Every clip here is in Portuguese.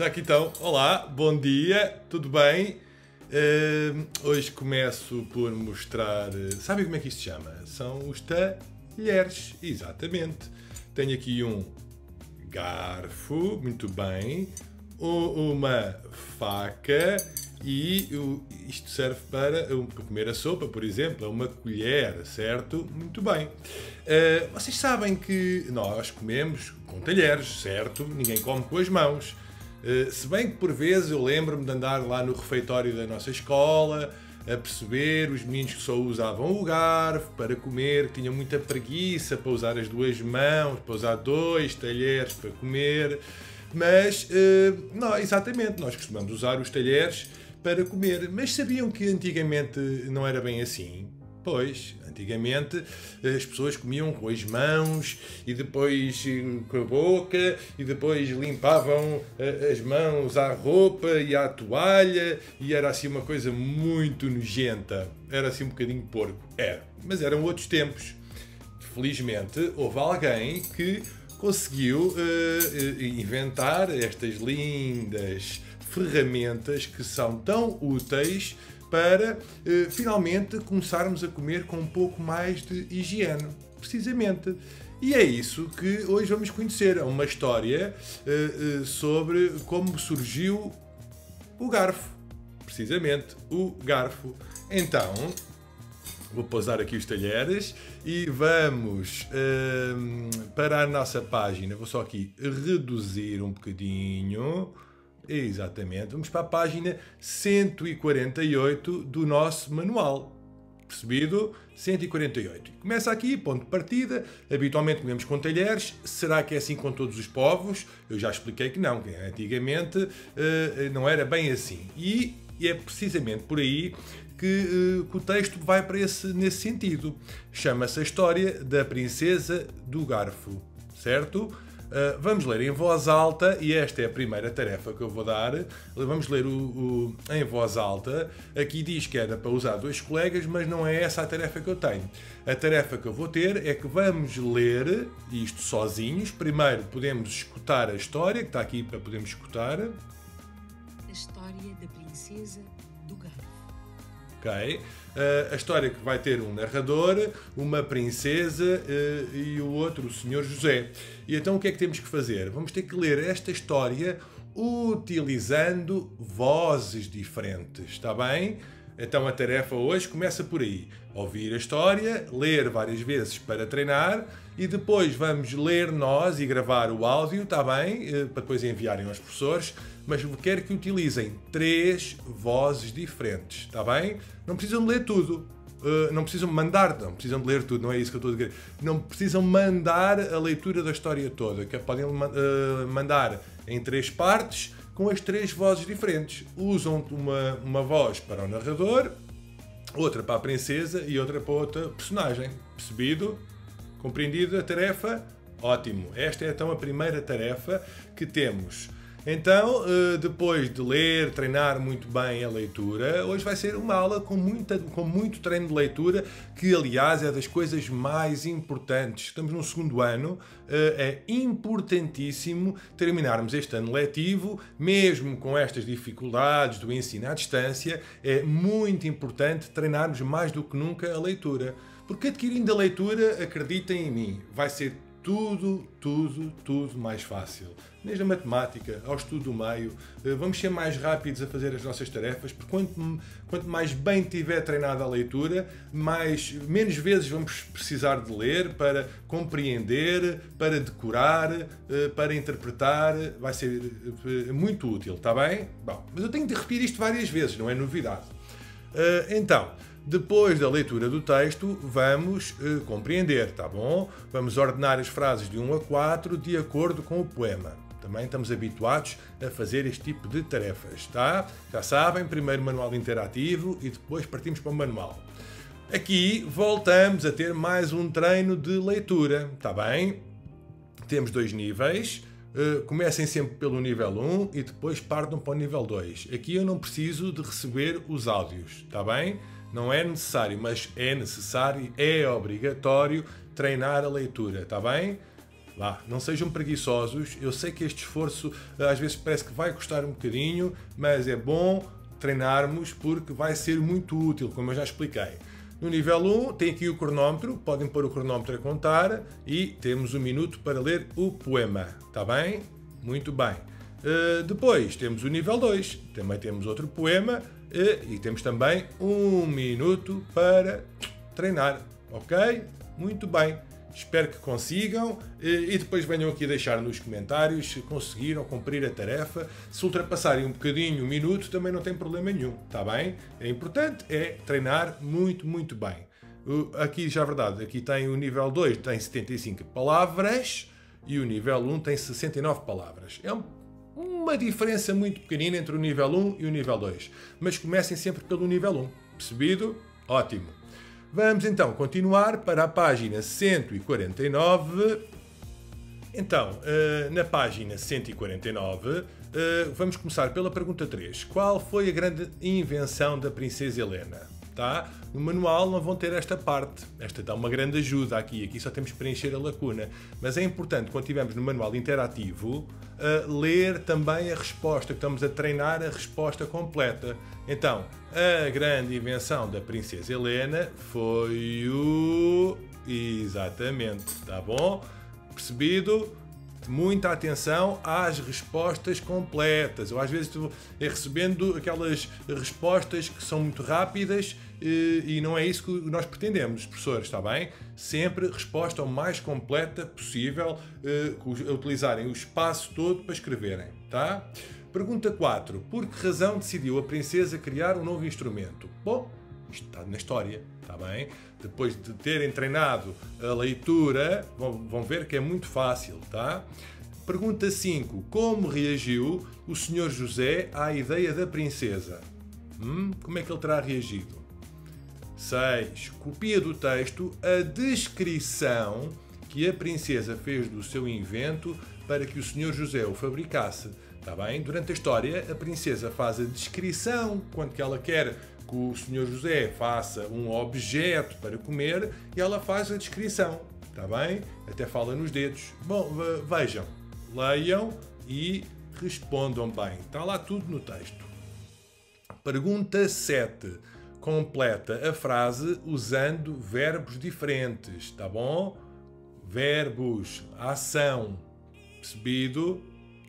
Já aqui estão. Olá, bom dia, tudo bem? Hoje começo por mostrar... Sabem como é que isto se chama? São os talheres, exatamente. Tenho aqui um garfo, muito bem, uma faca e isto serve para comer a sopa, por exemplo, uma colher, certo? Muito bem. Vocês sabem que nós comemos com talheres, certo? Ninguém come com as mãos. Se bem que por vezes eu lembro-me de andar lá no refeitório da nossa escola a perceber os meninos que só usavam o garfo para comer, que tinham muita preguiça para usar as duas mãos, para usar dois talheres para comer, mas não, exatamente, nós costumamos usar os talheres para comer, mas sabiam que antigamente não era bem assim? Pois, antigamente as pessoas comiam com as mãos e depois com a boca e depois limpavam as mãos à roupa e à toalha e era assim uma coisa muito nojenta. Era assim um bocadinho porco. Era, mas eram outros tempos. Felizmente houve alguém que conseguiu inventar estas lindas ferramentas que são tão úteis para finalmente começarmos a comer com um pouco mais de higiene, precisamente. E é isso que hoje vamos conhecer, uma história sobre como surgiu o garfo, precisamente o garfo. Então, vou pousar aqui os talheres e vamos para a nossa página, vou só aqui reduzir um bocadinho. Exatamente, vamos para a página 148 do nosso manual. Percebido? 148. Começa aqui, ponto de partida. Habitualmente comemos com talheres. Será que é assim com todos os povos? Eu já expliquei que não, que antigamente não era bem assim. E é precisamente por aí que o texto vai para nesse sentido. Chama-se a história da princesa do garfo, certo? Vamos ler em voz alta, e esta é a primeira tarefa que eu vou dar. Vamos ler em voz alta. Aqui diz que era para usar dois colegas, mas não é essa a tarefa que eu tenho. A tarefa que eu vou ter é que vamos ler isto sozinhos. Primeiro podemos escutar a história, que está aqui para podermos escutar. A história da princesa do garfo. Ok? A história que vai ter um narrador, uma princesa e o outro, o Senhor José. E então o que é que temos que fazer? Vamos ter que ler esta história utilizando vozes diferentes, está bem? Então a tarefa hoje começa por aí. Ouvir a história, ler várias vezes para treinar e depois vamos ler nós e gravar o áudio, está bem? Para depois enviarem aos professores. Mas quero que utilizem 3 vozes diferentes, está bem? Não precisam de ler tudo. Não precisam mandar, não precisam de ler tudo, não é isso que eu estou a dizer. Não precisam mandar a leitura da história toda, que podem mandar em 3 partes com as 3 vozes diferentes. Usam uma voz para o narrador, outra para a princesa e outra para outra personagem. Percebido? Compreendido a tarefa? Ótimo. Esta é então a primeira tarefa que temos. Então, depois de ler, treinar muito bem a leitura, hoje vai ser uma aula com muito treino de leitura, que aliás é das coisas mais importantes. Estamos no 2º ano, é importantíssimo terminarmos este ano letivo, mesmo com estas dificuldades do ensino à distância, é muito importante treinarmos mais do que nunca a leitura. Porque adquirindo a leitura, acreditem em mim, vai ser tudo mais fácil. Desde a matemática ao estudo do meio, vamos ser mais rápidos a fazer as nossas tarefas, porque quanto mais bem tiver treinado a leitura, menos vezes vamos precisar de ler para compreender, para decorar, para interpretar. Vai ser muito útil, está bem? Bom, mas eu tenho de repetir isto várias vezes, não é novidade. Então, depois da leitura do texto, vamos compreender, tá bom? Vamos ordenar as frases de 1 a 4 de acordo com o poema. Também estamos habituados a fazer este tipo de tarefas, tá? Já sabem, primeiro manual interativo e depois partimos para o manual. Aqui voltamos a ter mais um treino de leitura, tá bem? Temos 2 níveis. Comecem sempre pelo nível 1 e depois partam para o nível 2. Aqui eu não preciso de receber os áudios, tá bem? Não é necessário, mas é necessário, é obrigatório treinar a leitura, está bem? Vá, não sejam preguiçosos. Eu sei que este esforço às vezes parece que vai custar um bocadinho, mas é bom treinarmos porque vai ser muito útil, como eu já expliquei. No nível 1 tem aqui o cronómetro, podem pôr o cronómetro a contar e temos 1 minuto para ler o poema, está bem? Muito bem. Depois temos o nível 2, também temos outro poema e temos também 1 minuto para treinar, ok? Muito bem. Espero que consigam e depois venham aqui deixar nos comentários se conseguiram cumprir a tarefa. Se ultrapassarem um bocadinho o minuto também não tem problema nenhum, está bem? É importante treinar muito, muito bem. Aqui já é verdade, aqui tem o nível 2, tem 75 palavras e o nível 1 tem 69 palavras. É uma diferença muito pequenina entre o nível 1 e o nível 2. Mas comecem sempre pelo nível 1. Percebido? Ótimo. Vamos então continuar para a página 149. Então, na página 149, vamos começar pela pergunta 3. Qual foi a grande invenção da Princesa Helena? Tá? No manual não vão ter esta parte. Esta dá uma grande ajuda aqui. Aqui só temos que preencher a lacuna. Mas é importante, quando estivermos no manual interativo, ler também a resposta, que estamos a treinar a resposta completa. Então, a grande invenção da Princesa Helena foi o... Exatamente, tá bom? Percebido? Muita atenção às respostas completas. Eu às vezes estou recebendo aquelas respostas que são muito rápidas e não é isso que nós pretendemos, professores, está bem? Sempre resposta o mais completa possível, utilizarem o espaço todo para escreverem, tá? Pergunta 4. Por que razão decidiu a princesa criar um novo instrumento? Bom, isto está na história, está bem? Depois de terem treinado a leitura, vão ver que é muito fácil, tá? Pergunta 5. Como reagiu o Sr. José à ideia da princesa? Como é que ele terá reagido? 6. Copia do texto a descrição que a princesa fez do seu invento para que o Sr. José o fabricasse. Está bem? Durante a história, a princesa faz a descrição quando que ela quer que o Sr. José faça um objeto para comer e ela faz a descrição. Está bem? Até fala nos dedos. Bom, vejam, leiam e respondam bem. Está lá tudo no texto. Pergunta 7. Completa a frase usando verbos diferentes. Está bom? Verbos, ação. Percebido?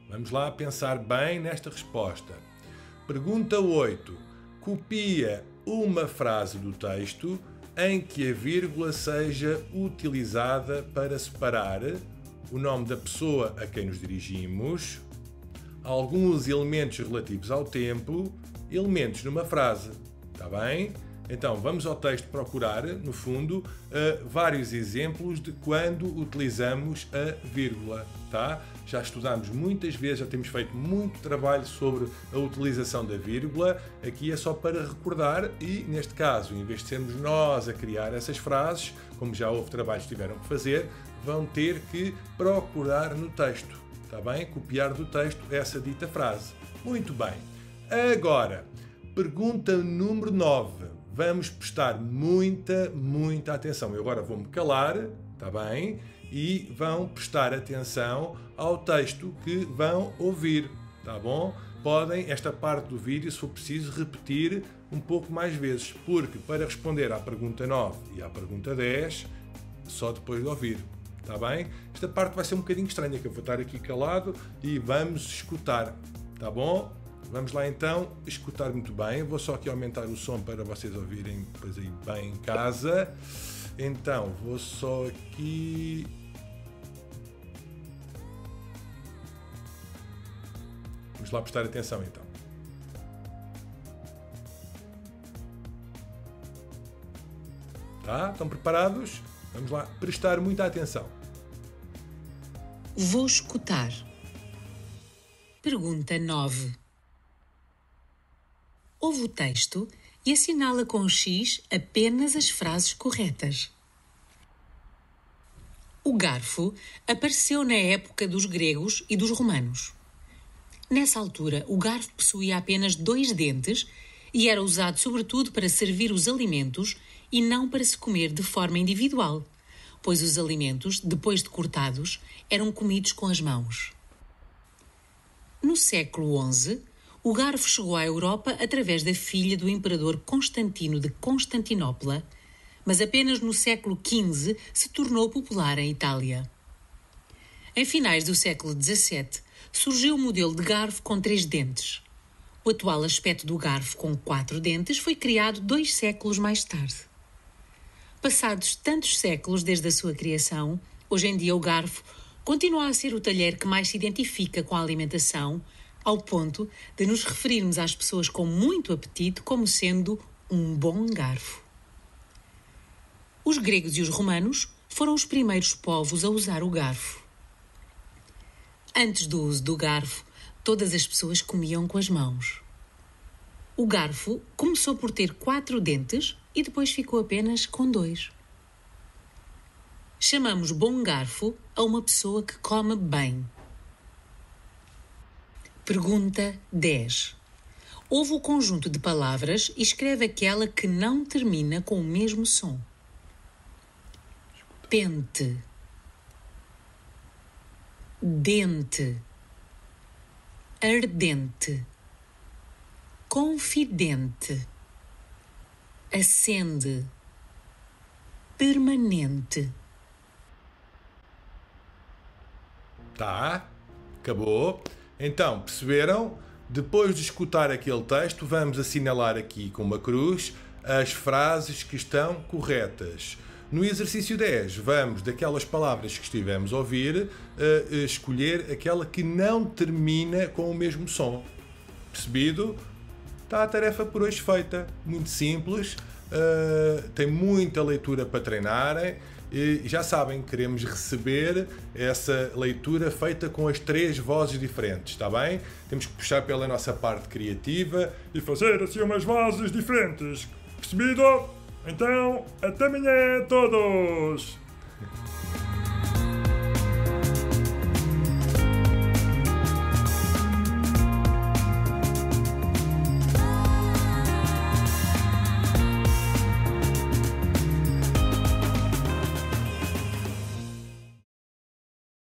Vamos lá pensar bem nesta resposta. Pergunta 8. Copia uma frase do texto em que a vírgula seja utilizada para separar o nome da pessoa a quem nos dirigimos, alguns elementos relativos ao tempo, elementos numa frase. Está bem? Então, vamos ao texto procurar, no fundo, vários exemplos de quando utilizamos a vírgula, tá? Já estudámos muitas vezes, já temos feito muito trabalho sobre a utilização da vírgula. Aqui é só para recordar e, neste caso, em vez de sermos nós a criar essas frases, como já houve trabalhos que tiveram que fazer, vão ter que procurar no texto, tá bem? Copiar do texto essa dita frase. Muito bem. Agora, pergunta número 9. Vamos prestar muita atenção. Eu agora vou-me calar, está bem? E vão prestar atenção ao texto que vão ouvir, tá bom? Podem, esta parte do vídeo, se for preciso, repetir um pouco mais vezes, porque para responder à pergunta 9 e à pergunta 10, só depois de ouvir, tá bem? Esta parte vai ser um bocadinho estranha, que eu vou estar aqui calado e vamos escutar, tá bom? Vamos lá então escutar muito bem. Vou só aqui aumentar o som para vocês ouvirem depois aí bem em casa. Então, vou só aqui... Vamos lá prestar atenção então. Tá? Estão preparados? Vamos lá prestar muita atenção. Vou escutar. Pergunta 9. Ouve o texto e assinala com X apenas as frases corretas. O garfo apareceu na época dos gregos e dos romanos. Nessa altura, o garfo possuía apenas 2 dentes e era usado sobretudo para servir os alimentos e não para se comer de forma individual. pois os alimentos, depois de cortados, eram comidos com as mãos. No século XI, o garfo chegou à Europa através da filha do imperador Constantino de Constantinopla, mas apenas no século XV se tornou popular em Itália. Em finais do século XVII, surgiu o modelo de garfo com 3 dentes. O atual aspecto do garfo com 4 dentes foi criado 2 séculos mais tarde. Passados tantos séculos desde a sua criação, hoje em dia o garfo continua a ser o talher que mais se identifica com a alimentação, ao ponto de nos referirmos às pessoas com muito apetite como sendo um bom garfo. Os gregos e os romanos foram os primeiros povos a usar o garfo. Antes do uso do garfo, todas as pessoas comiam com as mãos. O garfo começou por ter 4 dentes e depois ficou apenas com 2. Chamamos bom garfo a uma pessoa que come bem. Pergunta 10. Ouve o conjunto de palavras e escreve aquela que não termina com o mesmo som. Pente, dente, ardente, confidente, acende, permanente. Tá, acabou. Então, perceberam? Depois de escutar aquele texto, vamos assinalar aqui com uma cruz as frases que estão corretas. No exercício 10, vamos, daquelas palavras que estivemos a ouvir, escolher aquela que não termina com o mesmo som. Percebido? Está a tarefa por hoje feita. Muito simples. Tem muita leitura para treinarem. E já sabem, queremos receber essa leitura feita com as 3 vozes diferentes, está bem? Temos que puxar pela nossa parte criativa e fazer assim umas vozes diferentes. Percebido? Então, até amanhã a todos!